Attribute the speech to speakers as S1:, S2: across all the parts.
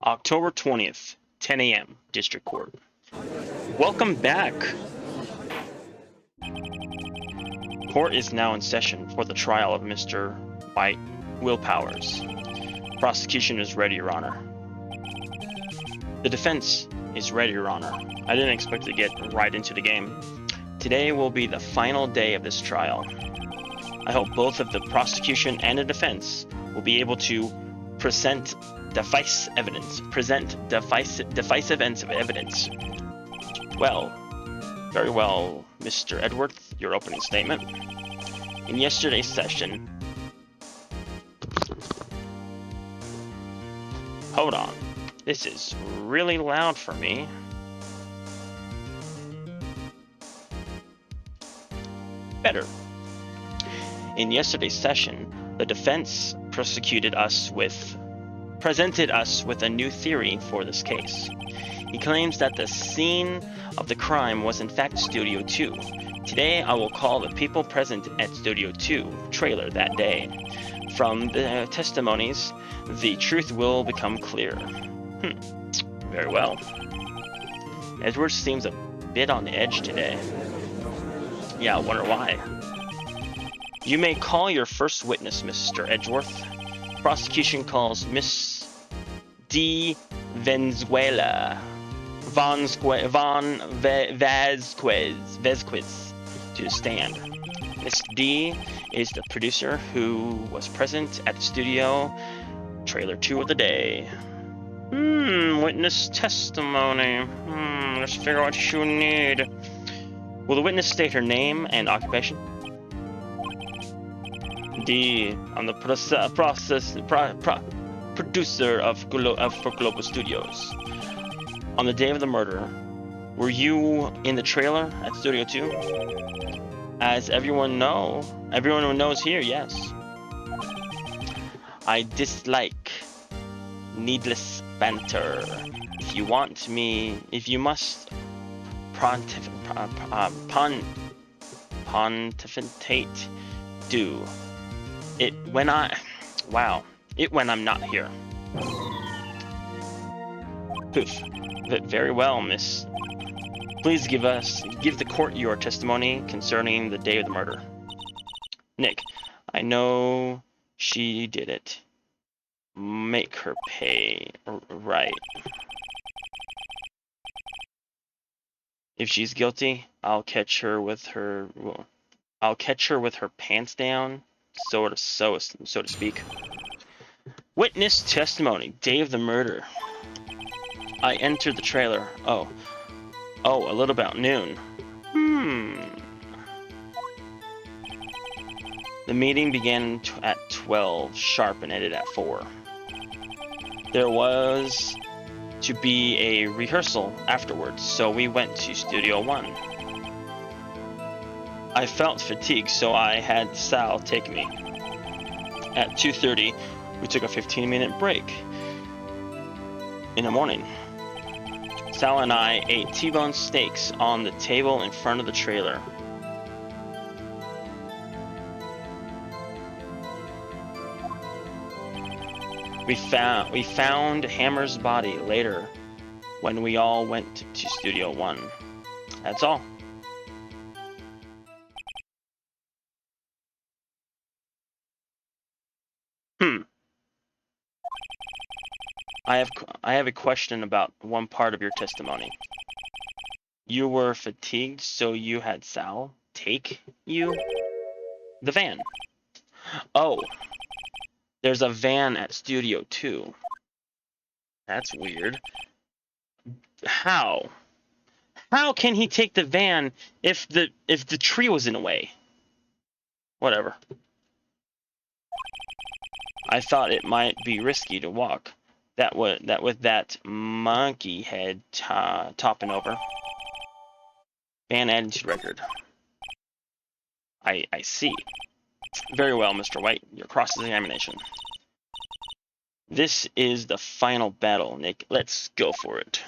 S1: October 20th, 10 a.m., District Court. Welcome back. Court is now in session for the trial of Mr. Wright Will Powers. Prosecution is ready, Your Honor. The defense is ready, Your Honor. I didn't expect to get right into the game. Today will be the final day of this trial. I hope both of the prosecution and the defense will be able to present decisive evidence. Well, very well, Mr. Edwards, your opening statement. In yesterday's session... Hold on. This is really loud for me. Better. In yesterday's session, the defense presented us with a new theory for this case. He claims that the scene of the crime was in fact Studio 2. Today, I will call the people present at Studio 2 trailer that day. From the testimonies, the truth will become clear. Very well. Edwards seems a bit on the edge today. Yeah, I wonder why. You may call your first witness, Mr. Edgeworth. Prosecution calls Miss D. Vasquez to the stand. Miss D is the producer who was present at the studio trailer 2 of the day. Witness testimony. Let's figure out what you need. Will the witness state her name and occupation? D. I'm the producer for Global Studios. On the day of the murder, were you in the trailer at Studio 2? As everyone knows here, yes. I dislike needless banter. If you must pontificate, do it when I'm not here. Poof. Very well, miss. Please give the court your testimony concerning the day of the murder. Nick, I know she did it. Make her pay. Right. If she's guilty, I'll catch her with her pants down, so to speak. Witness testimony. Day of the murder. I entered the trailer. Oh, a little about noon. The meeting began at 12 sharp and ended at 4. There was to be a rehearsal afterwards, so we went to Studio 1. I felt fatigued, so I had Sal take me. At 2:30, we took a 15-minute break. In the morning, Sal and I ate T-bone steaks on the table in front of the trailer. We found Hammer's body later when we all went to Studio 1. That's all. I have a question about one part of your testimony. You were fatigued, so you had Sal take you? The van. Oh. There's a van at Studio 2. That's weird. How? How can he take the van if the tree was in the way? Whatever. I thought it might be risky to walk. That with that monkey head topping over. Van attitude record. I see. Very well, Mr. White. Your cross-examination. This is the final battle, Nick. Let's go for it.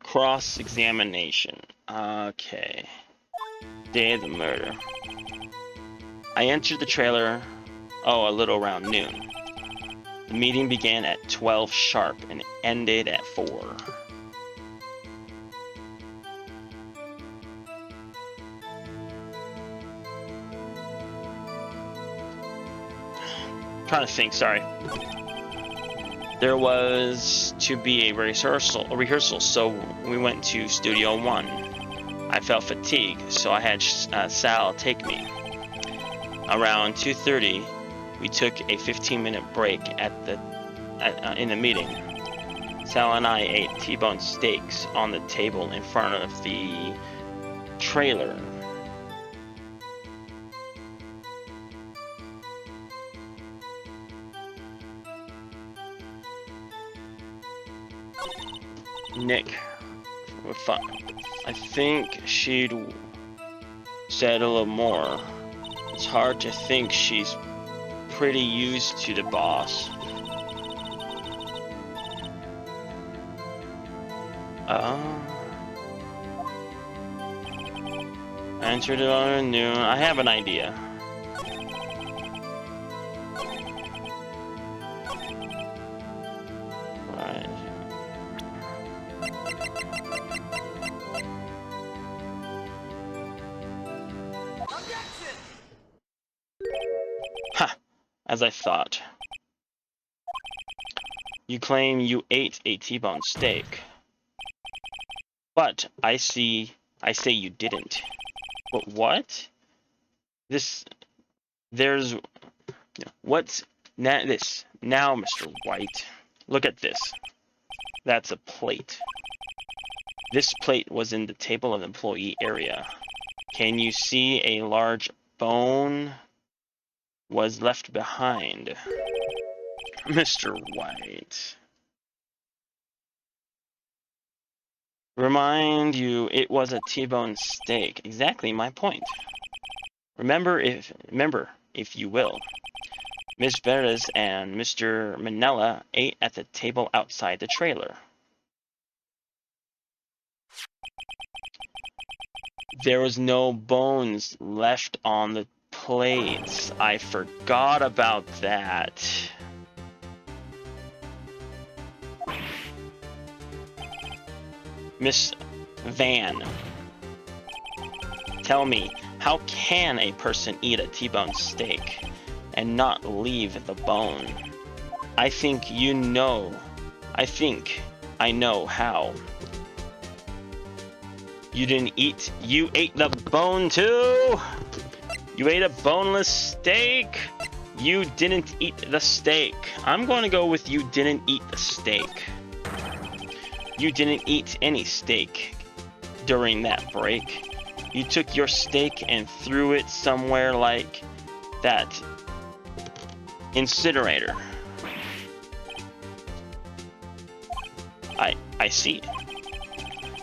S1: Cross-examination. Okay. Day of the murder. I entered the trailer, a little around noon. The meeting began at 12 sharp and ended at 4. Trying to think, sorry. There was to be a rehearsal, so we went to Studio 1. I felt fatigued, so I had Sal take me. Around 2:30, we took a 15-minute break in the meeting. Sal and I ate T-bone steaks on the table in front of the trailer. Nick, I think she'd said a little more. It's hard to think she's pretty used to the boss. Entered it on noon. I have an idea. Right. Ha! As I thought. You claim you ate a T-bone steak. But I say you didn't. But what? What's this? Now, Mr. White, look at this. That's a plate. This plate was in the table of employee area. Can you see a large bone was left behind? Mr. White. Remind you, it was a T-bone steak. Exactly my point. Remember, if you will. Miss Veras and Mr. Manella ate at the table outside the trailer. There was no bones left on the plates. I forgot about that. Miss Van, tell me, how can a person eat a T-bone steak and not leave the bone? I think I know how. You ate the bone too? You ate a boneless steak? You didn't eat the steak. I'm going to go with you didn't eat the steak. You didn't eat any steak during that break. You took your steak and threw it somewhere like that incinerator. I see.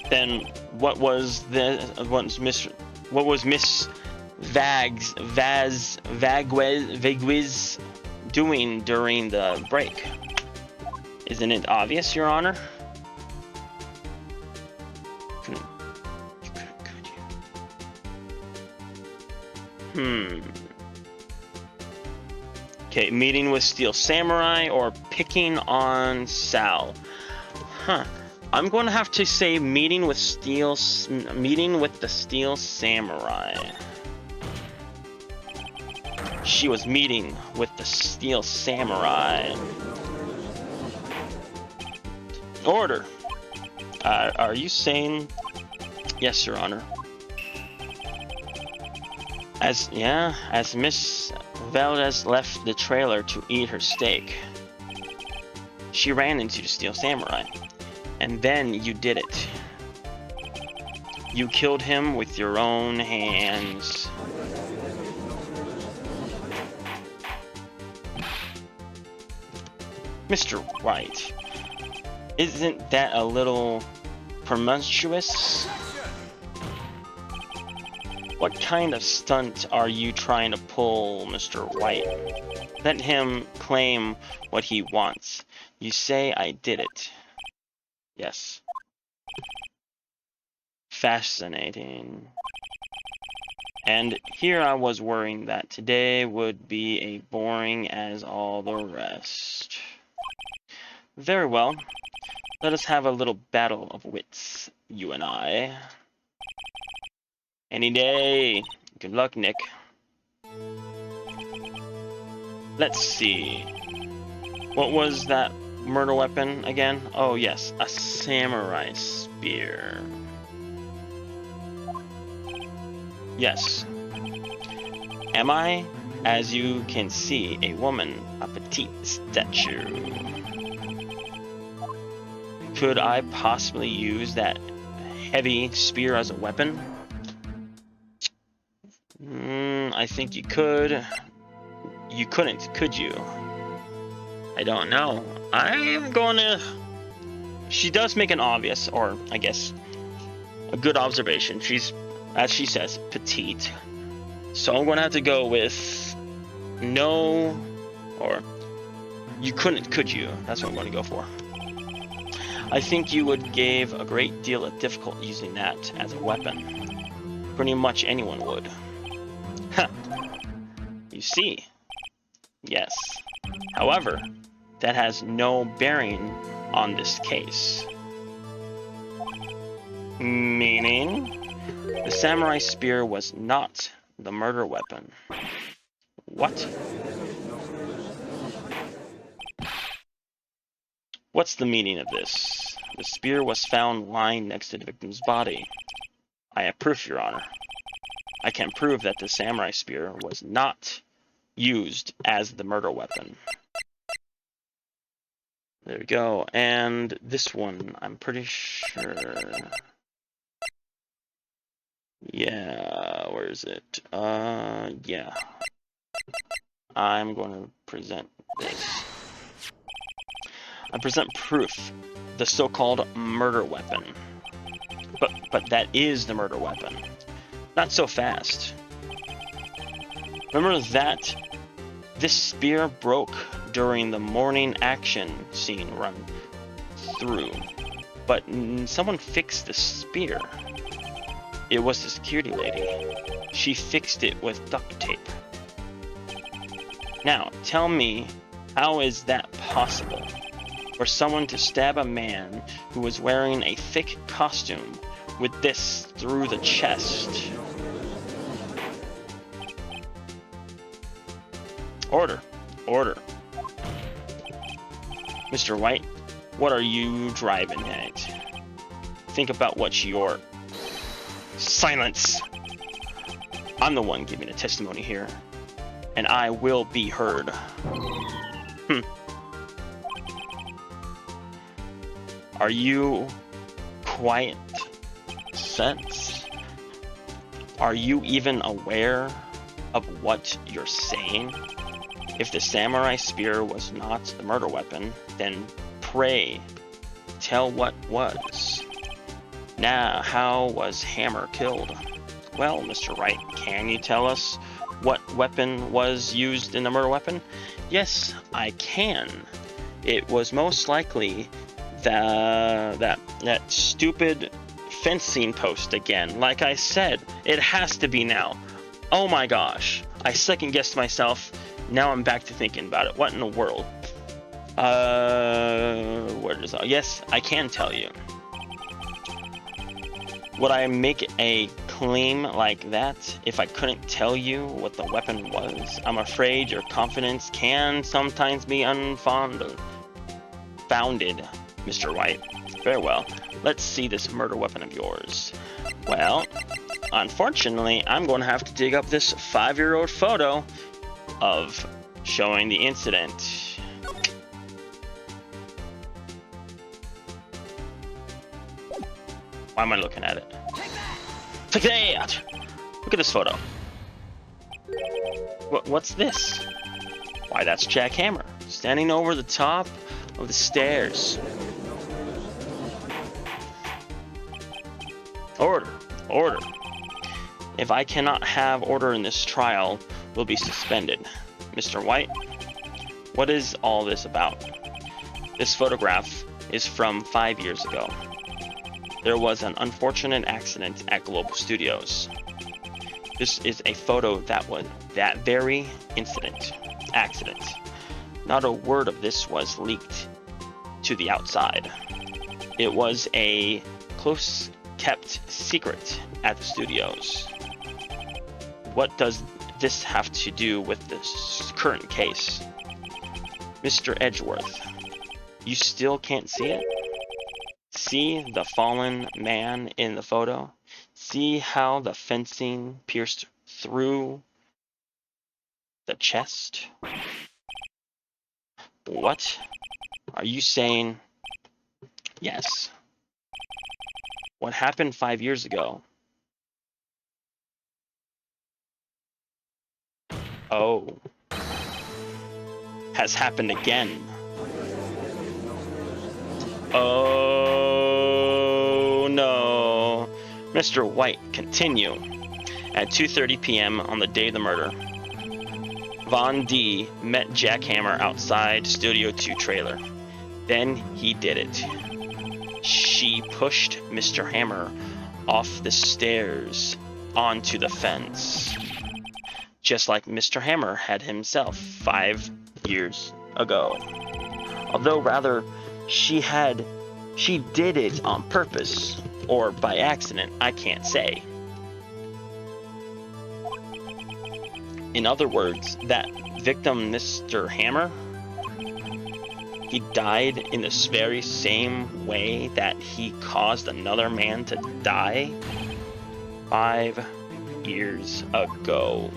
S1: Then what was Miss Vagwiz doing during the break? Isn't it obvious, Your Honor? Okay, meeting with Steel Samurai or picking on Sal? I'm going to have to say meeting with the Steel Samurai. She was meeting with the Steel Samurai. Order. Are you saying? Yes, Your Honor. As Miss Valdez left the trailer to eat her steak, she ran into the Steel Samurai, and then you did it. You killed him with your own hands. Mr. Wright, isn't that a little presumptuous? What kind of stunt are you trying to pull, Mr. White? Let him claim what he wants. You say I did it. Yes. Fascinating. And here I was worrying that today would be as boring as all the rest. Very well. Let us have a little battle of wits, you and I. Any day. Good luck, Nick. Let's see. What was that murder weapon again? Oh yes, a samurai spear. Yes. Am I, as you can see, a woman, a petite stature? Could I possibly use that heavy spear as a weapon? I think you could. You couldn't, could you? I don't know. I'm gonna... She does make an obvious, or I guess, a good observation. She's, as she says, petite. So I'm gonna have to go with no, or you couldn't, could you? That's what I'm gonna go for. I think you would give a great deal of difficulty using that as a weapon. Pretty much anyone would. Huh. You see. Yes. However, that has no bearing on this case. Meaning, the samurai spear was not the murder weapon. What? What's the meaning of this? The spear was found lying next to the victim's body. I have proof, Your Honor. I can prove that the samurai spear was not used as the murder weapon. There we go. And this one, I'm pretty sure... Yeah, where is it? Yeah. I'm going to present this. I present proof, the so-called murder weapon. But that is the murder weapon. Not so fast. Remember that this spear broke during the morning action scene run through, but someone fixed the spear. It was the security lady. She fixed it with duct tape. Now, tell me, how is that possible? For someone to stab a man who was wearing a thick costume with this through the chest? Order. Order. Mr. Wright, what are you driving at? Think about what you're... Silence! I'm the one giving a testimony here, and I will be heard. Are you quiet, sense? Are you even aware of what you're saying? If the samurai spear was not the murder weapon, then pray, tell what was. Now, how was Hammer killed? Well, Mr. Wright, can you tell us what weapon was used in the murder weapon? Yes, I can. It was most likely that stupid fencing post again. Like I said, it has to be now. Oh my gosh. I second guessed myself. Now I'm back to thinking about it. What in the world? Where is it? Yes, I can tell you. Would I make a claim like that if I couldn't tell you what the weapon was? I'm afraid your confidence can sometimes be unfounded, Mr. Wright. Very well. Let's see this murder weapon of yours. Well, unfortunately, I'm going to have to dig up this 5-year-old photo of showing the incident. Why am I looking at it? Take that! Look at this photo. What's this? Why, that's Jack Hammer, standing over the top of the stairs. Order. Order. If I cannot have order in this trial, we'll be suspended. Mr. White, what is all this about? This photograph is from 5 years ago. There was an unfortunate accident at Global Studios. This is a photo that was that very accident. Not a word of this was leaked to the outside. It was a close-kept secret at the studios. What does this have to do with this current case? Mr. Edgeworth, you still can't see it? See the fallen man in the photo? See how the fencing pierced through the chest? What? Are you saying? Yes. What happened 5 years ago? Oh. Has happened again. Oh no. Mr. White, continue. At 2:30 p.m. on the day of the murder, Von D met Jackhammer outside Studio 2 trailer. Then he did it. She pushed Mr. Hammer off the stairs onto the fence, just like Mr. Hammer had himself 5 years ago. Although rather, she did it on purpose, or by accident, I can't say. In other words, that victim, Mr. Hammer, he died in this very same way that he caused another man to die 5 years ago.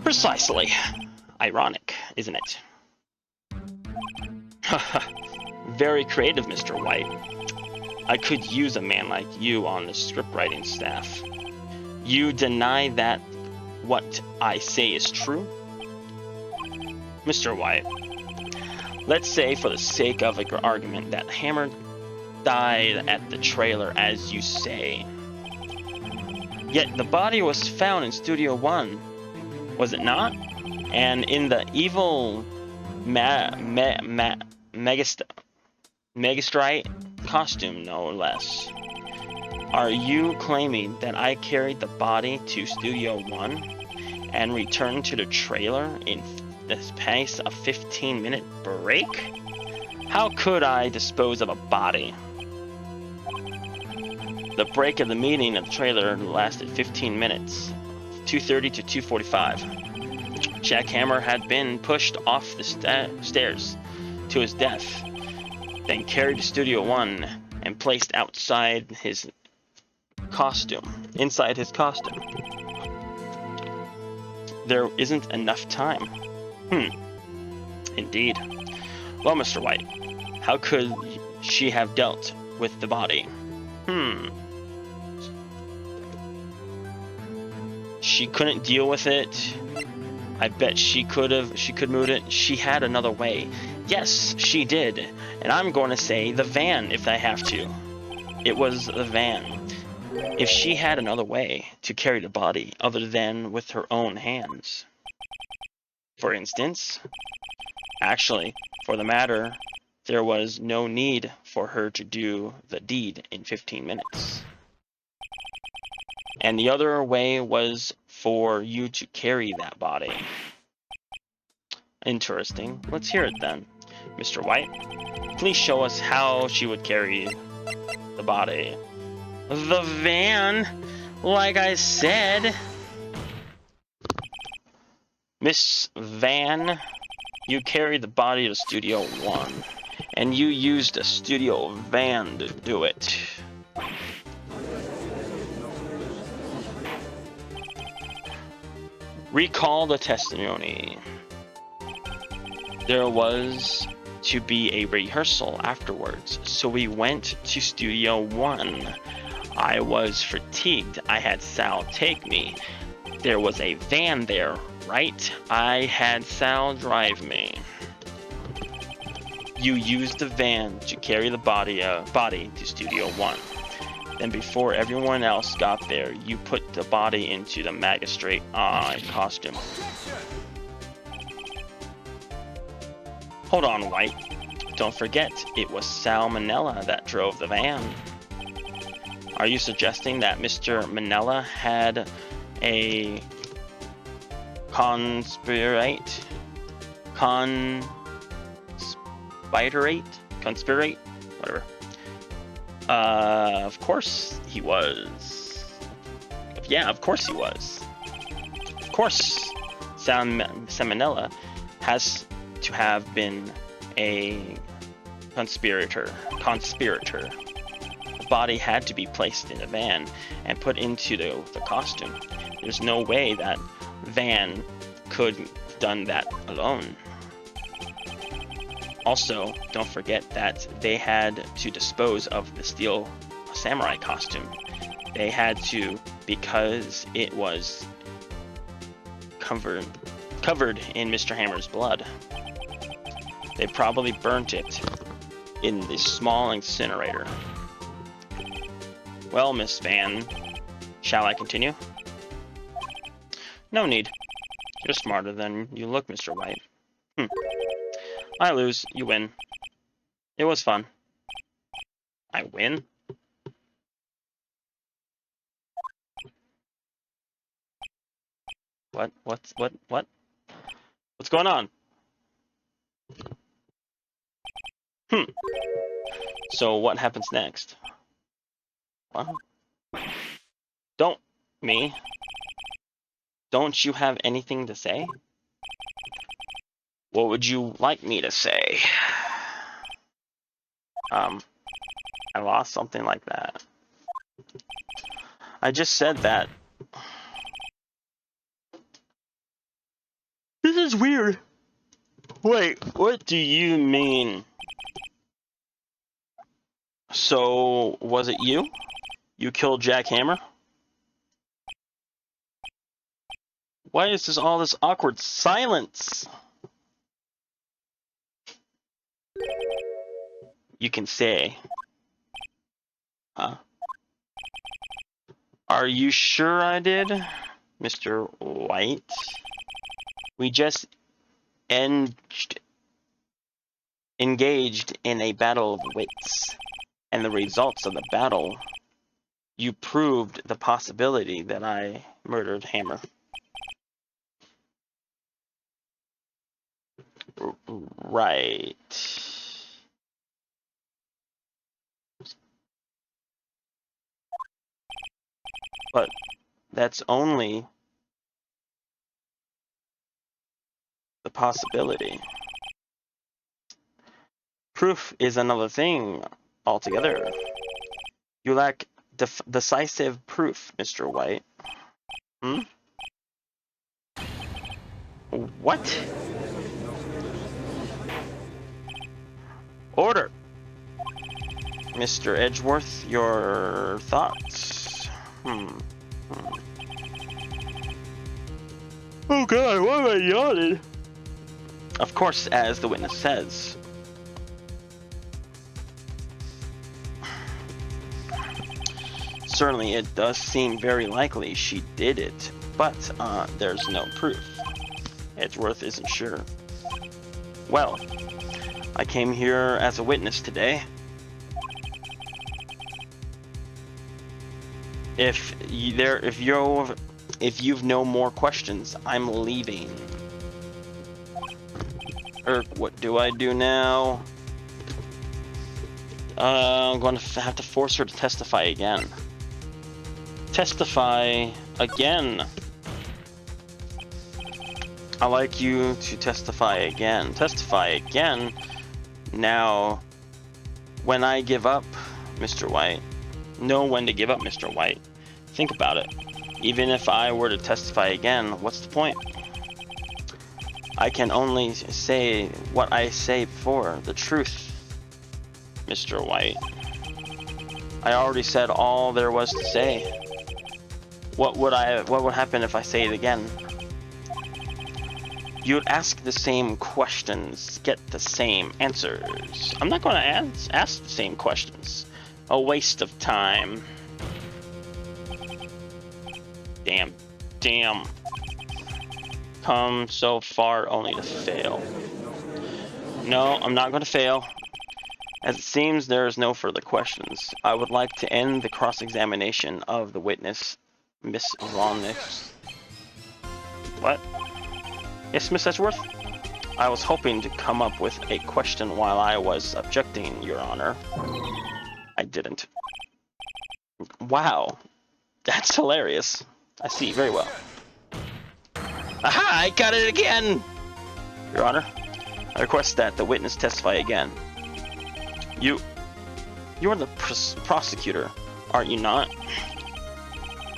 S1: Precisely. Ironic, isn't it? Very creative, Mr. White. I could use a man like you on the scriptwriting staff. You deny that what I say is true? Mr. White, let's say for the sake of an argument that Hammer died at the trailer as you say. Yet the body was found in Studio 1, was it not? And in the evil Megastrite costume, no less. Are you claiming that I carried the body to Studio 1 and returned to the trailer in the space of 15-minute break? How could I dispose of a body? The break of the meeting of the trailer lasted 15 minutes, 2:30 to 2:45. Jackhammer had been pushed off the stairs to his death, then carried to Studio 1 and placed outside his costume, inside his costume. There isn't enough time. Indeed. Well, Mr. White, how could she have dealt with the body? She couldn't deal with it. I bet she could move it. She had another way. Yes, she did. And I'm going to say the van if I have to. It was the van. If she had another way to carry the body other than with her own hands. For instance, actually, for the matter, there was no need for her to do the deed in 15 minutes. And the other way was for you to carry that body. Interesting. Let's hear it then. Mr. White, please show us how she would carry the body. The van, like I said. Miss Van, you carried the body to Studio 1, and you used a studio van to do it. Recall the testimony. There was to be a rehearsal afterwards, so we went to Studio 1. I was fatigued. I had Sal take me. There was a van there, right? I had Sal drive me. You used the van to carry the body to Studio 1. Then before everyone else got there, you put the body into the magistrate costume. Hold on, White. Don't forget, it was Sal Manella that drove the van. Are you suggesting that Mr. Manella had a conspirate, whatever. Of course he was. Yeah, of course he was. Of course, Salmonella has to have been a conspirator. The body had to be placed in a van and put into the costume. There's no way that van could have done that alone. Also, don't forget that they had to dispose of the steel samurai costume. They had to, because it was covered in Mr. Hammer's blood. They probably burnt it in the small incinerator. Well, Miss Van, shall I continue? No need. You're smarter than you look, Mr. White. I lose, you win. It was fun. I win? What? What's going on? So what happens next? What? Don't you have anything to say? What would you like me to say? I lost something like that. I just said that. This is weird. Wait, what do you mean? So, was it you? You killed Jack Hammer? Why is this all this awkward silence? You can say. Huh? Are you sure I did, Mr. White? We just engaged in a battle of wits, and the results of the battle, you proved the possibility that I murdered Hammer. Right. But that's only the possibility. Proof is another thing altogether. You lack decisive proof, Mr. White. What? Order! Mr. Edgeworth, your thoughts? Oh god, why am I yawning? Of course, as the witness says. Certainly, it does seem very likely she did it, but there's no proof. Edgeworth isn't sure. Well, I came here as a witness today. If you've no more questions, I'm leaving. What do I do now? I'm going to have to force her to testify again. Testify again. I'd like you to testify again. Testify again. Now, when I give up, Mr. White, know when to give up, Mr. White. Think about it. Even if I were to testify again, what's the point? I can only say what I say before, the truth, Mr. White. I already said all there was to say. What would happen if I say it again? You'd ask the same questions, get the same answers. I'm not going to ask the same questions. A waste of time. Damn. Come so far only to fail. No, I'm not going to fail. As it seems there is no further questions, I would like to end the cross-examination of the witness, Miss Von Nix. What? Yes, Miss Edgeworth? I was hoping to come up with a question while I was objecting, Your Honor. I didn't. Wow, that's hilarious. I see, very well. Aha! I got it again! Your Honor, I request that the witness testify again. You're the prosecutor, aren't you not?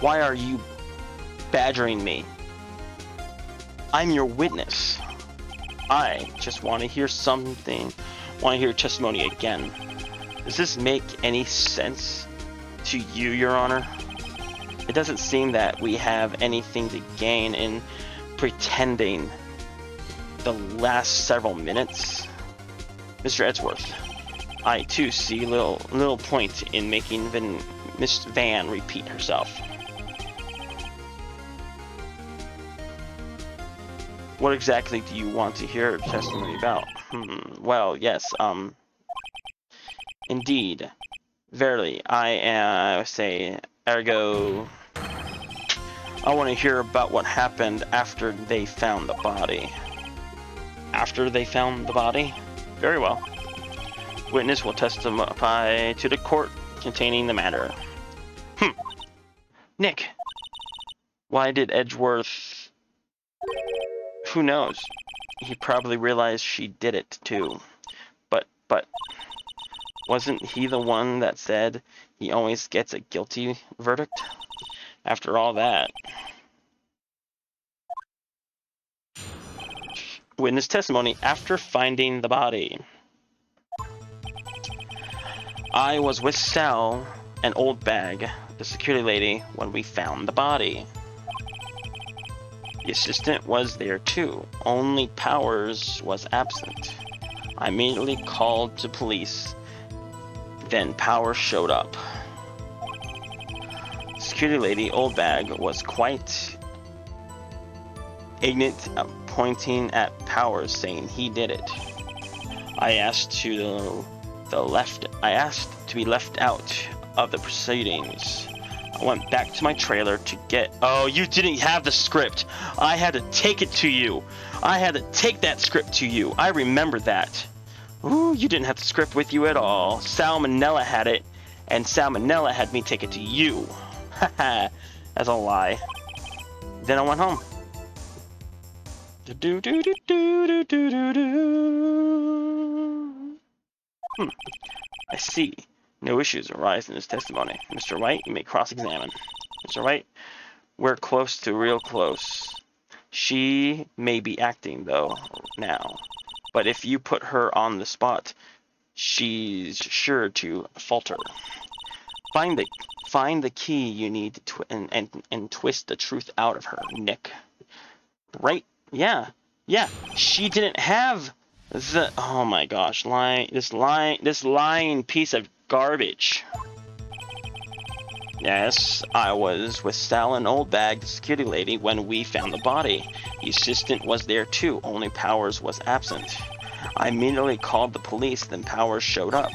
S1: Why are you badgering me? I'm your witness. I just want to hear testimony again. Does this make any sense to you, Your Honor? It doesn't seem that we have anything to gain in pretending the last several minutes. Mr. Edgeworth, I too see little point in making Miss Van repeat herself. What exactly do you want to hear testimony about? Well, yes, indeed. Verily, I say, ergo, I want to hear about what happened after they found the body. After they found the body? Very well. Witness will testify to the court containing the matter. Nick, why did Edgeworth... Who knows? He probably realized she did it too. But wasn't he the one that said he always gets a guilty verdict? After all that. Witness testimony after finding the body. I was with Sal and Old Bag, the security lady, when we found the body. The assistant was there too, only Powers was absent. I immediately called the police, then Powers showed up. Security lady Old Bag was quite ignorant, pointing at Powers, saying he did it. I asked to be left out of the proceedings. I went back to my trailer to get... Oh, you didn't have the script. I had to take it to you. I had to take that script to you. I remember that. Ooh, you didn't have the script with you at all. Salmonella had it, and Salmonella had me take it to you. Haha, that's a lie. Then I went home. I see. No issues arise in this testimony. Mr. Wright, you may cross-examine. Mr. Wright, we're close to real close. She may be acting, though, now. But if you put her on the spot, she's sure to falter. Find the key you need to and twist the truth out of her, Nick. Right? Yeah. She didn't have the... Oh my gosh, this lying piece of garbage. Yes, I was with Sal and Old Bag, the security lady, when we found the body. The assistant was there too, only Powers was absent. I immediately called the police, then Powers showed up.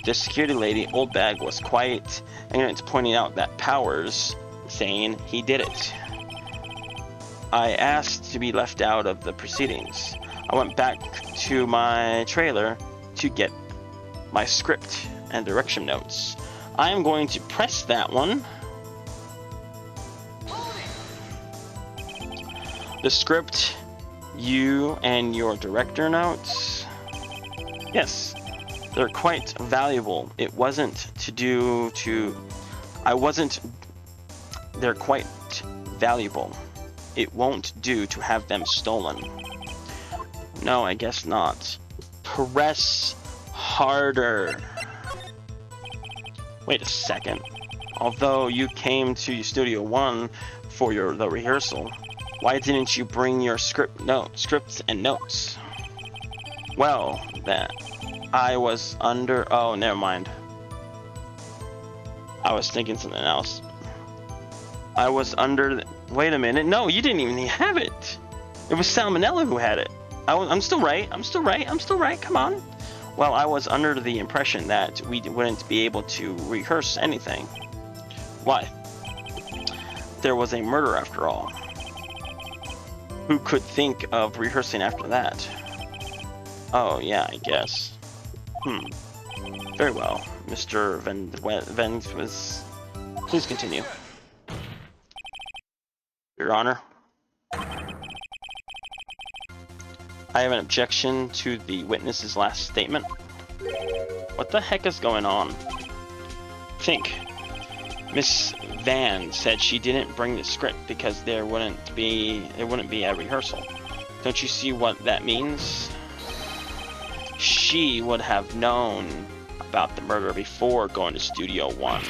S1: The security lady, Old Bag, was quite ignorant, pointing out that Powers, saying he did it. I asked to be left out of the proceedings. I went back to my trailer to get my script and direction notes. I am going to press that one. The script, you and your director notes. Yes, they're quite valuable. It wasn't to do to... They're quite valuable. It won't do to have them stolen. No, I guess not. Press harder. Wait a second. Although you came to Studio One for the rehearsal, why didn't you bring your scripts and notes? Well, then, I was under... Oh, never mind. I was thinking something else. I was under... Wait a minute. No, you didn't even have it. It was Salmonella who had it. I'm still right. Come on. Well, I was under the impression that we wouldn't be able to rehearse anything. Why? There was a murder after all. Who could think of rehearsing after that? Oh, yeah, I guess. Very well. Mr. Ven was... Please continue. Your Honor. I have an objection to the witness's last statement. What the heck is going on? Think. Miss Van said she didn't bring the script because there wouldn't be a rehearsal. Don't you see what that means? She would have known about the murder before going to Studio One.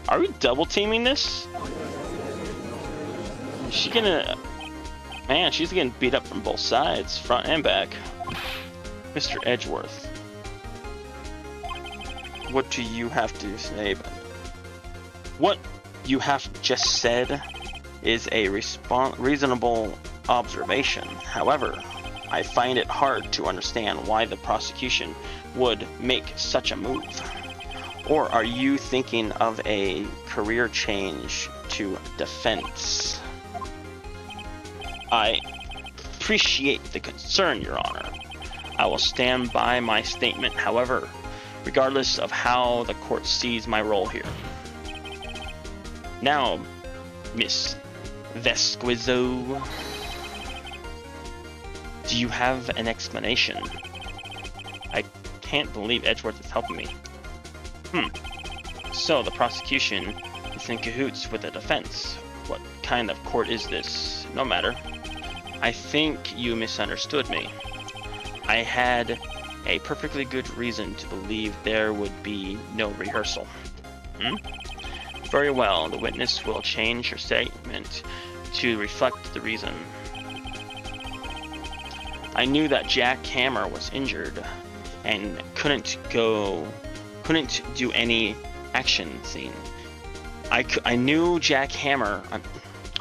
S1: Are we double teaming this? Is she gonna... Man, she's getting beat up from both sides, front and back. Mr. Edgeworth. What do you have to say? What you have just said is a reasonable observation. However, I find it hard to understand why the prosecution would make such a move. Or are you thinking of a career change to defense? I appreciate the concern, Your Honor. I will stand by my statement, however, regardless of how the court sees my role here. Now, Miss Vesquizzo, do you have an explanation? I can't believe Edgeworth is helping me. So the prosecution is in cahoots with the defense. What kind of court is this? No matter. I think you misunderstood me. I had a perfectly good reason to believe there would be no rehearsal. Very well, the witness will change her statement to reflect the reason. I knew that Jack Hammer was injured and couldn't do any action scene. I knew Jack Hammer.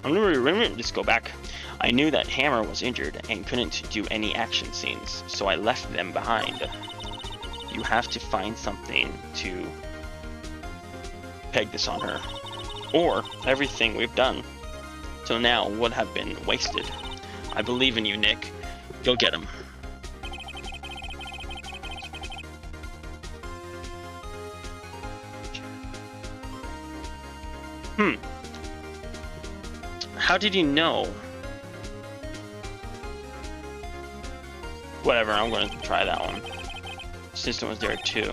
S1: I'm gonna just go back. I knew that Hammer was injured and couldn't do any action scenes, so I left them behind. You have to find something to peg this on her, or everything we've done till now would have been wasted. I believe in you, Nick. Go get him. How did you know? Whatever, I'm going to try that one. Assistant was there too.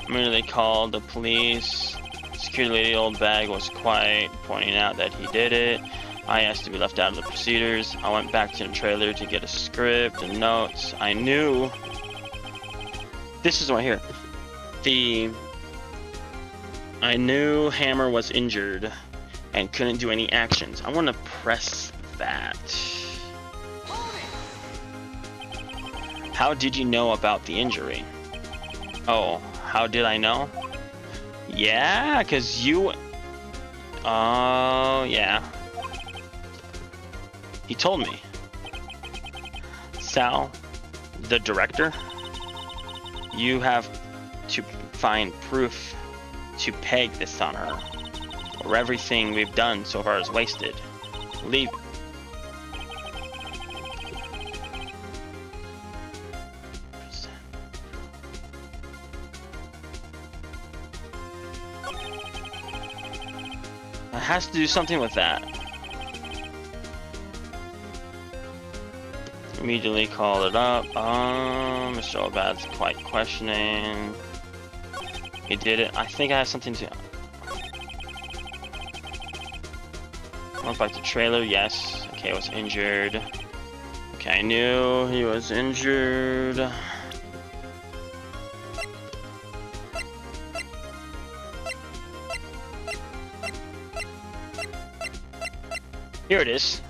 S1: Immediately called the police. Security lady old bag was quiet, pointing out that he did it. I asked to be left out of the procedures. I went back to the trailer to get a script and notes. I knew... This is right here. I knew Hammer was injured and couldn't do any actions. I want to press that. How did you know about the injury? Oh, how did I know? Yeah, because you... Oh, yeah. He told me. Sal, the director, you have to find proof to peg this on her, or everything we've done so far is wasted. Leave. It has to do something with that. Immediately called it up. Mr. Obad's quite questioning. He did it. I think I have something to... Went back to trailer. Yes. Okay, I was injured. Okay, I knew he was injured. Here it is.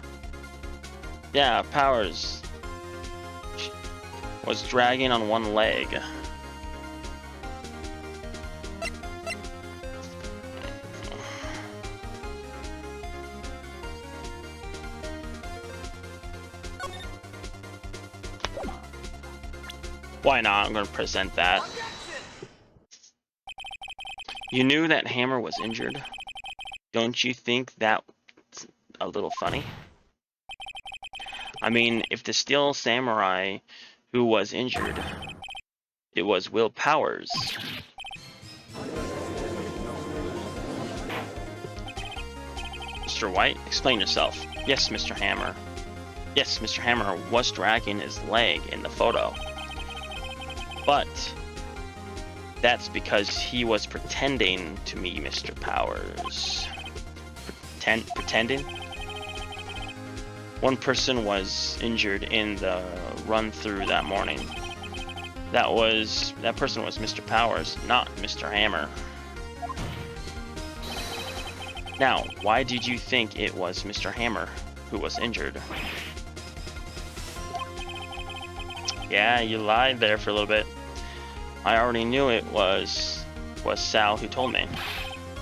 S1: Yeah, Powers was dragging on one leg. Why not? I'm going to present that. You knew that Hammer was injured? Don't you think that's a little funny? I mean, if the Steel Samurai who was injured, it was Will Powers. Mr. White, explain yourself. Yes, Mr. Hammer. Yes, Mr. Hammer was dragging his leg in the photo. But that's because he was pretending to me, Mr. Powers. Pretending? One person was injured in the run-through that morning. That person was Mr. Powers, not Mr. Hammer. Now, why did you think it was Mr. Hammer who was injured? Yeah, you lied there for a little bit. I already knew it was Sal who told me.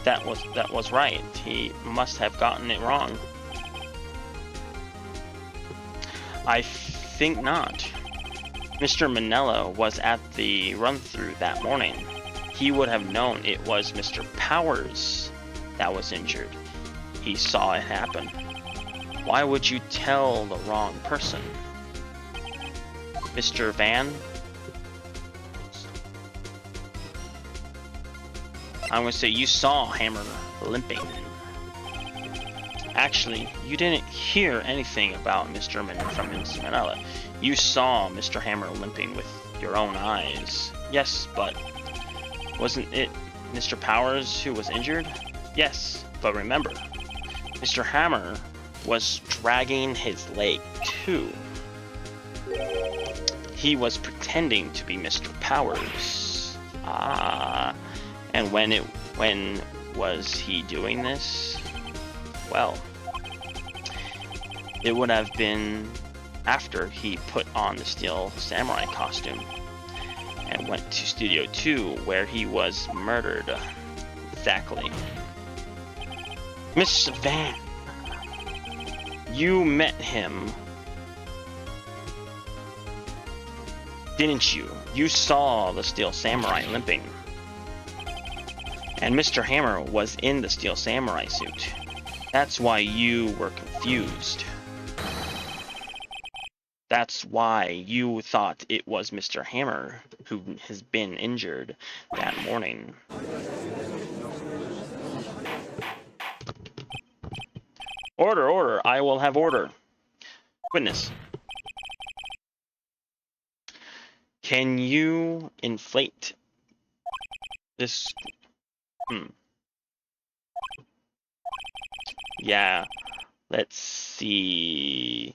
S1: That was right. He must have gotten it wrong. I think not. Mr. Manella was at the run-through that morning. He would have known it was Mr. Powers that was injured. He saw it happen. Why would you tell the wrong person? Mr. Van? I'm gonna say you saw Hammer limping. Actually, you didn't hear anything about Mr. from Mr. Manella. You saw Mr. Hammer limping with your own eyes. Yes, but wasn't it Mr. Powers who was injured? Yes, but remember, Mr. Hammer was dragging his leg too. He was pretending to be Mr. Powers. Ah, and when was he doing this? Well, it would have been after he put on the Steel Samurai costume and went to Studio 2 where he was murdered. Exactly. Miss Van, you met him, didn't you? You saw the Steel Samurai limping. And Mr. Hammer was in the Steel Samurai suit. That's why you were confused. That's why you thought it was Mr. Hammer who has been injured that morning. Order, order, I will have order. Witness. Can you inflate this? Yeah, let's see.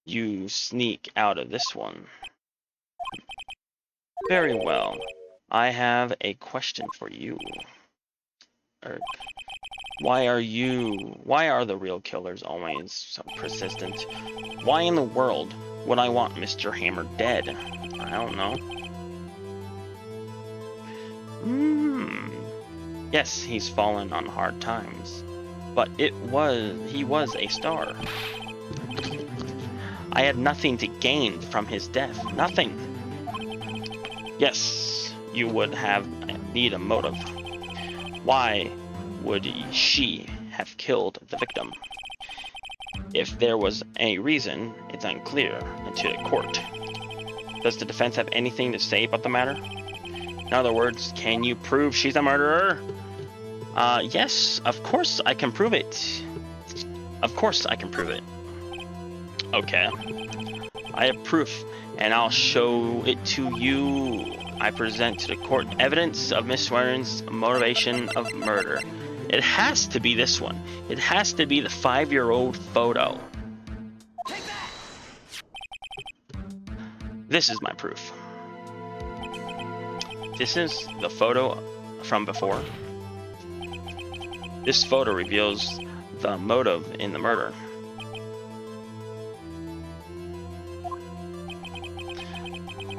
S1: You sneak out of this one. Very well. I have a question for you. Why are the real killers always so persistent? Why in the world would I want Mr. Hammer dead? I don't know. Yes, he's fallen on hard times. But he was a star. I had nothing to gain from his death. Nothing. Yes, you would need a motive. Why would she have killed the victim? If there was any reason, it's unclear to the court. Does the defense have anything to say about the matter? In other words, can you prove she's a murderer? Yes, of course I can prove it. Of course I can prove it. Okay. I have proof, and I'll show it to you. I present to the court evidence of Miss Warren's motivation of murder. It has to be this one. It has to be the 5-year-old photo. This is my proof. This is the photo from before. This photo reveals the motive in the murder.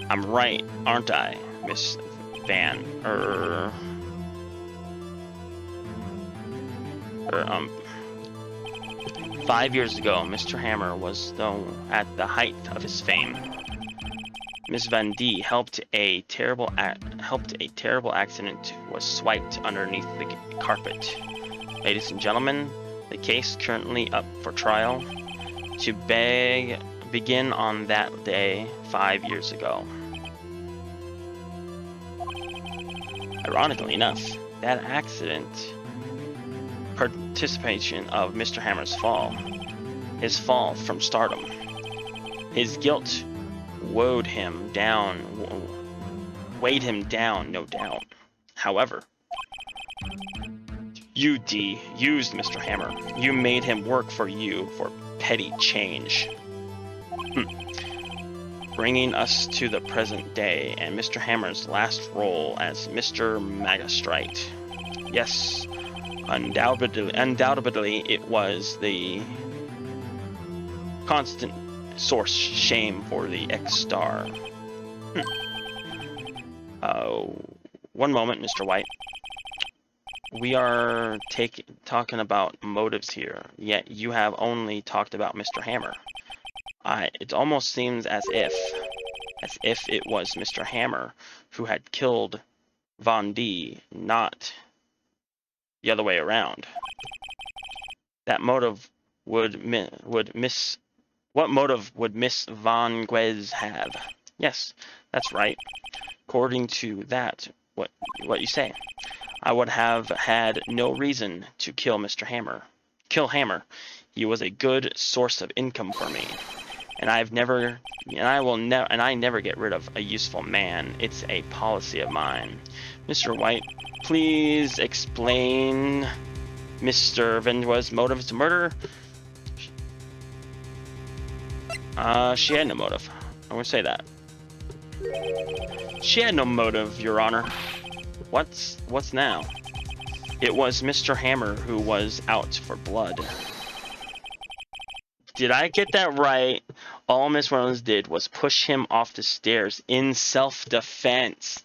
S1: I'm right, aren't I, Miss Van? 5 years ago, Mr. Hammer was at the height of his fame. Miss Van D helped a terrible accident was swiped underneath the carpet. Ladies and gentlemen, the case currently up for trial. To beg begin on that day 5 years ago. Ironically enough, that accident participation of Mr. Hammer's fall, his fall from stardom, his guilt weighed him down, no doubt. However, you used Mr. Hammer. You made him work for you for petty change. Bringing us to the present day and Mr. Hammer's last role as Mr. Magistrate. Yes, undoubtedly it was the constant source shame for the X-Star. One moment, Mr. White. We are talking about motives here, yet you have only talked about Mr. Hammer. It almost seems as if it was Mr. Hammer who had killed Von D, not the other way around. That motive what motive would Miss Von Guez have? Yes, that's right. According to that, what you say, I would have had no reason to kill Mr. Hammer. Kill Hammer. He was a good source of income for me. And I never get rid of a useful man. It's a policy of mine. Mr. White, please explain Mr. Venge's motives to murder. She had no motive. I'm gonna say that. She had no motive, Your Honor. What's now? It was Mr. Hammer who was out for blood. Did I get that right? All Miss Reynolds did was push him off the stairs in self-defense.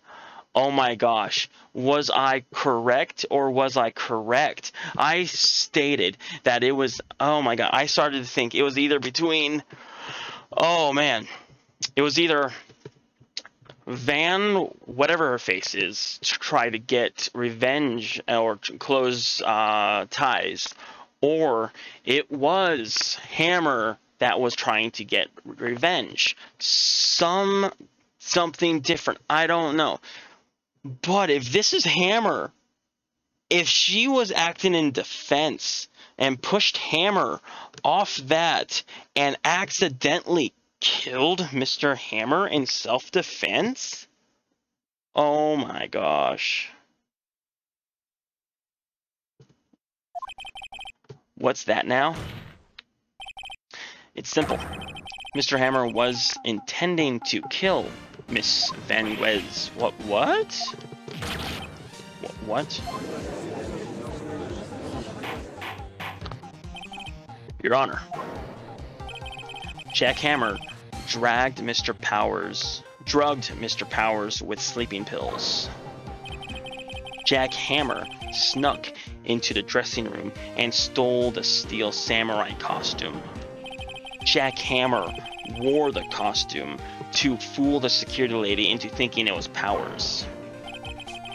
S1: Oh my gosh. Was I correct or was I correct? I stated that it was, oh my god. I started to think it was either between, oh man. It was either Van, whatever her face is, to try to get revenge or close ties. Or it was Hammer that was trying to get revenge. Something different. I don't know. But if this is Hammer, if she was acting in defense and pushed Hammer off that and accidentally killed Mr. Hammer in self-defense, oh my gosh. What's that now? It's simple. Mr. Hammer was intending to kill Miss Van Guez. What? Your Honor. Jack Hammer drugged Mr. Powers with sleeping pills. Jack Hammer snuck into the dressing room and stole the steel samurai costume. Jack Hammer wore the costume to fool the security lady into thinking it was Powers.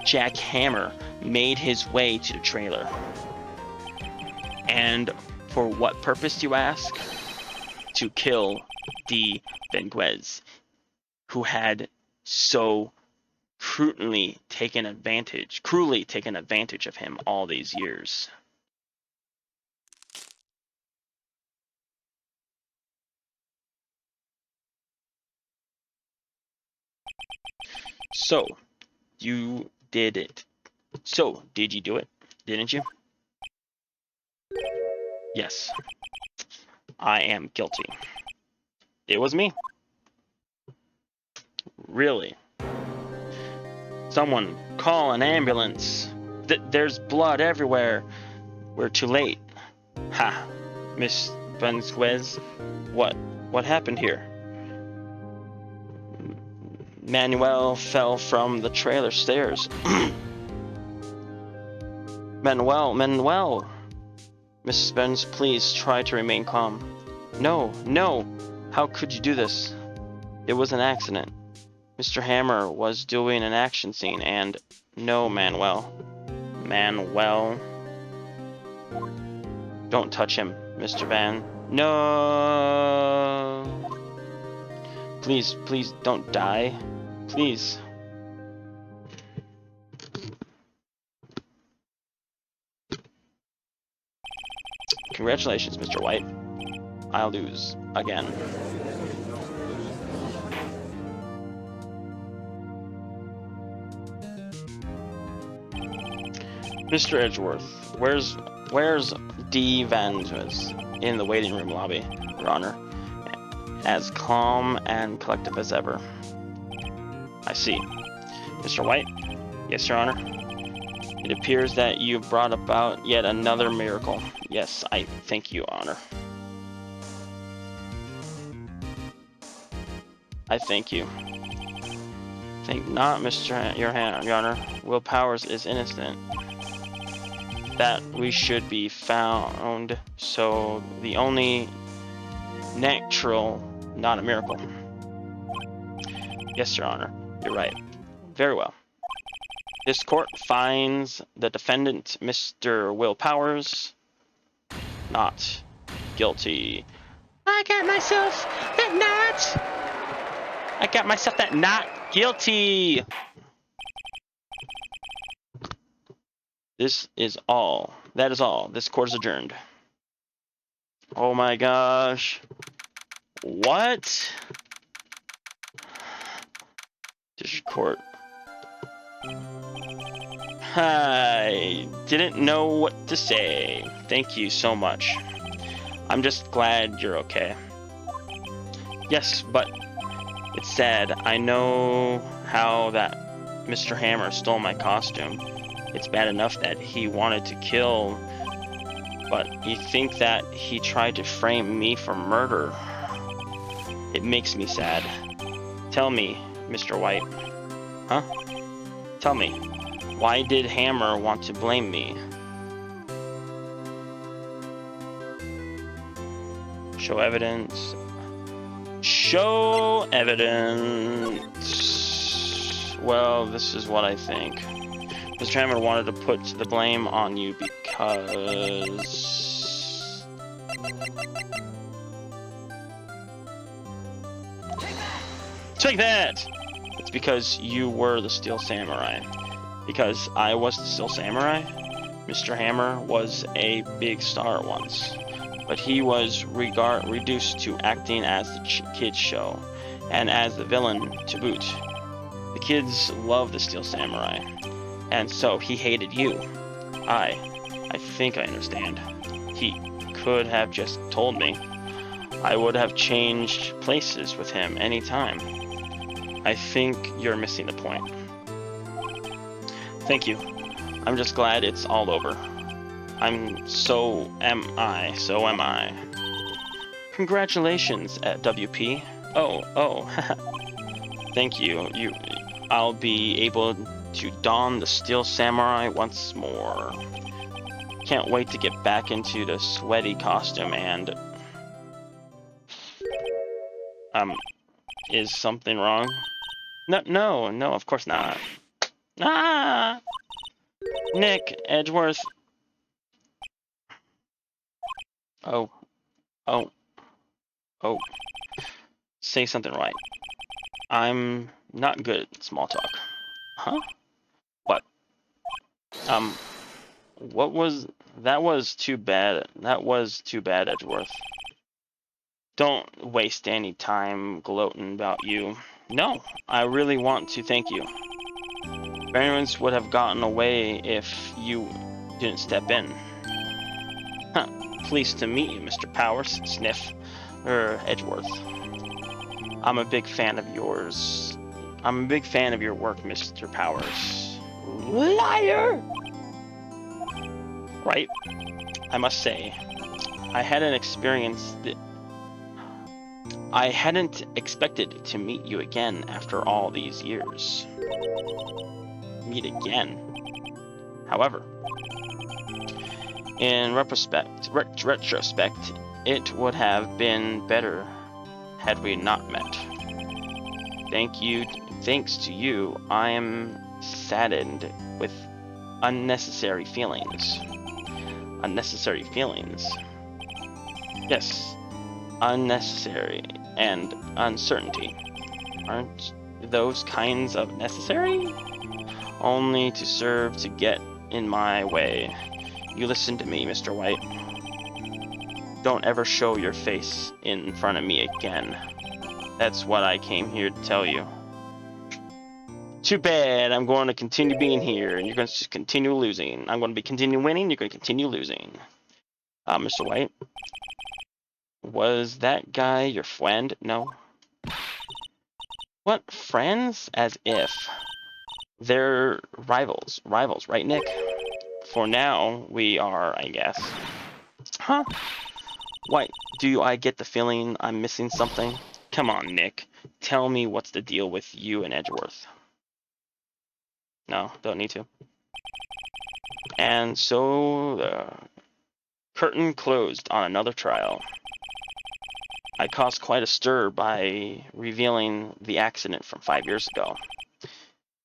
S1: Jack Hammer made his way to the trailer. And for what purpose, you ask? To kill D. Van Guez, who had so cruelly taken advantage of him all these years. So, you did it. So, did you do it? Didn't you? Yes. I am guilty. It was me. Really? Someone call an ambulance. There's blood everywhere. We're too late. Ha. Miss Vasquez, what happened here? Manuel fell from the trailer stairs. Manuel. Mrs. Benz, please try to remain calm. No. How could you do this? It was an accident. Mr. Hammer was doing an action scene and... No, Manuel. Don't touch him, Mr. Van. No. Please, please don't die. Please. Congratulations, Mr. White. I'll lose again. Mr. Edgeworth, where's D. Vanges in the waiting room lobby, Your Honor? As calm and collective as ever. I see. Mr. White? Yes, Your Honor. It appears that you brought about yet another miracle. Yes, I thank you, Honor. I thank you. Think not, Your Honor. Will Powers is innocent. That we should be found, so the only natural, not a miracle. Yes, Your Honor. You're right. Very well. This court finds the defendant, Mr. Will Powers, not guilty. I got myself that not guilty. This is all. That is all. This court is adjourned. Oh my gosh. What? District Court. I didn't know what to say. Thank you so much. I'm just glad you're okay. Yes, but it's sad. I know how that Mr. Hammer stole my costume. It's bad enough that he wanted to kill, but you think that he tried to frame me for murder. It makes me sad. Tell me, Mr. White. Huh? Tell me, why did Hammer want to blame me? Show evidence. Show evidence. Well, this is what I think. Mr. Hammer wanted to put the blame on you because... Take that! It's because you were the Steel Samurai. Because I was the Steel Samurai? Mr. Hammer was a big star once, but he was reduced to acting as the kids' show, and as the villain to boot. The kids loved the Steel Samurai, and so he hated you. I think I understand. He could have just told me. I would have changed places with him any time. I think you're missing the point. Thank you. I'm just glad it's all over. So am I. Congratulations, WP. Oh, thank you. I'll be able to don the Steel Samurai once more. Can't wait to get back into the sweaty costume and... Is something wrong? No, of course not. Ah! Nick, Edgeworth. Oh. Say something right. I'm not good at small talk. Huh? What? What was... That was too bad. Edgeworth. Don't waste any time gloating about you. No, I really want to thank you. Barons would have gotten away if you didn't step in. Huh. Pleased to meet you, Mr. Powers. Sniff. Edgeworth. I'm a big fan of your work, Mr. Powers. Liar! Right? I must say, I hadn't expected to meet you again after all these years. Meet again. However, in retrospect, it would have been better had we not met. Thanks to you, I am saddened with unnecessary feelings. Yes, unnecessary and uncertainty. Aren't those kinds of necessary? Only to serve to get in my way. You listen to me, Mr. White. Don't ever show your face in front of me again. That's what I came here to tell you. Too bad. I'm going to continue being here, and you're going to just continue losing. I'm going to be continue winning. You're going to continue losing. Mr. White, was that guy your friend? No. What, friends? As if. They're rivals. Rivals, right, Nick? For now, we are, I guess. Huh? Why, do I get the feeling I'm missing something? Come on, Nick. Tell me what's the deal with you and Edgeworth. No, don't need to. And so the curtain closed on another trial. I caused quite a stir by revealing the accident from 5 years ago.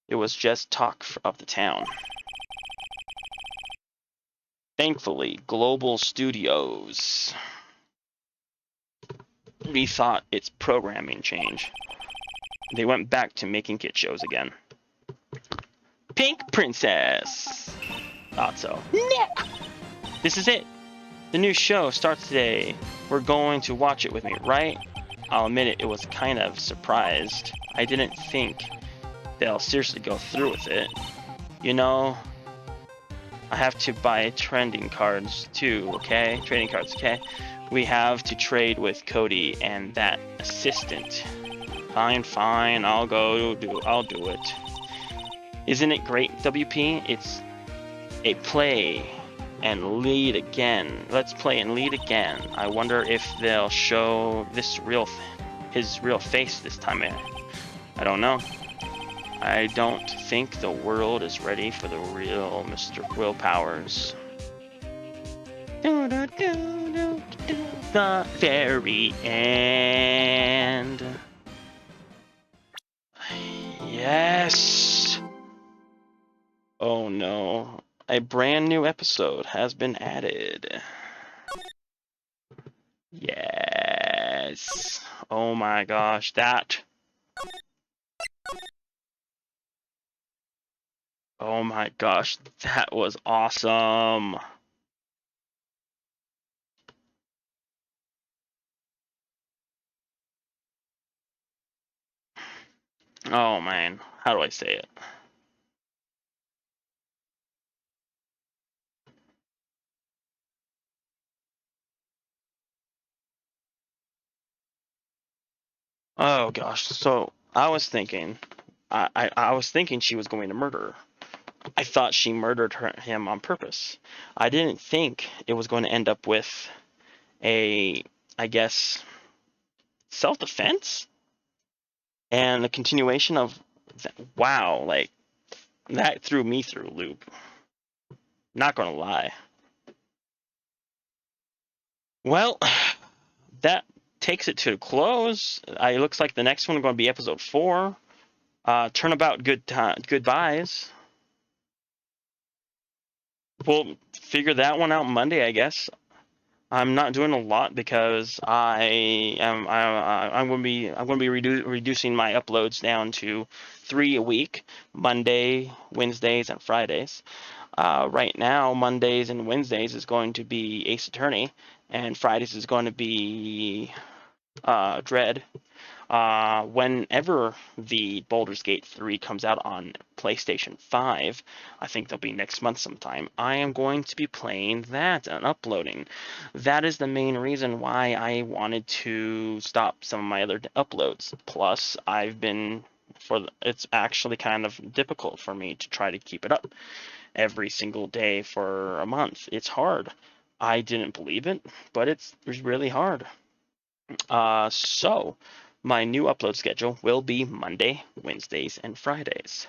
S1: It was just talk of the town. Thankfully, Global Studios rethought its programming change. They went back to making kid shows again. Pink Princess! Thought so. Nick! This is it! The new show starts today. We're going to watch it with me, right? I'll admit it was kind of surprised. I didn't think they'll seriously go through with it. You know, I have to buy trading cards too, okay? Trading cards, okay? We have to trade with Cody and that assistant. Fine, I'll do it. Isn't it great, WP? It's a play and lead again. Let's play and lead again. I wonder if they'll show his real face this time. I don't know. I don't think the world is ready for the real Mr. Will Powers. The very end. Yes. Oh no. A brand new episode has been added. Yes. Oh my gosh, that. Oh my gosh, that was awesome. Oh man, how do I say it? Oh gosh, so I was thinking, I was thinking she was going to murder her. I thought she murdered him on purpose. I didn't think it was going to end up with a, I guess, self-defense and a continuation of, wow, like that threw me through a loop. Not gonna lie. Well, that takes it to a close. It looks like the next one is going to be episode 4. Turnabout goodbyes. We'll figure that one out Monday, I guess. I'm not doing a lot because I'm going to be reducing my uploads down to 3 a week: Monday, Wednesdays, and Fridays. Right now, Mondays and Wednesdays is going to be Ace Attorney, and Fridays is going to be Dread. Whenever the Baldur's Gate 3 comes out on PlayStation 5, I think that'll be next month sometime, I am going to be playing that and uploading. That is the main reason why I wanted to stop some of my other uploads. Plus, it's actually kind of difficult for me to try to keep it up every single day for a month. It's hard. I didn't believe it, but it's really hard. So my new upload schedule will be Monday, Wednesdays, and Fridays.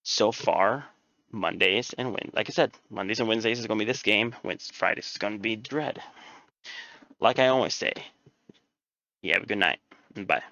S1: So far, like I said, Mondays and Wednesdays is going to be this game. Fridays is going to be Dread. Like I always say, you have a good night, and bye.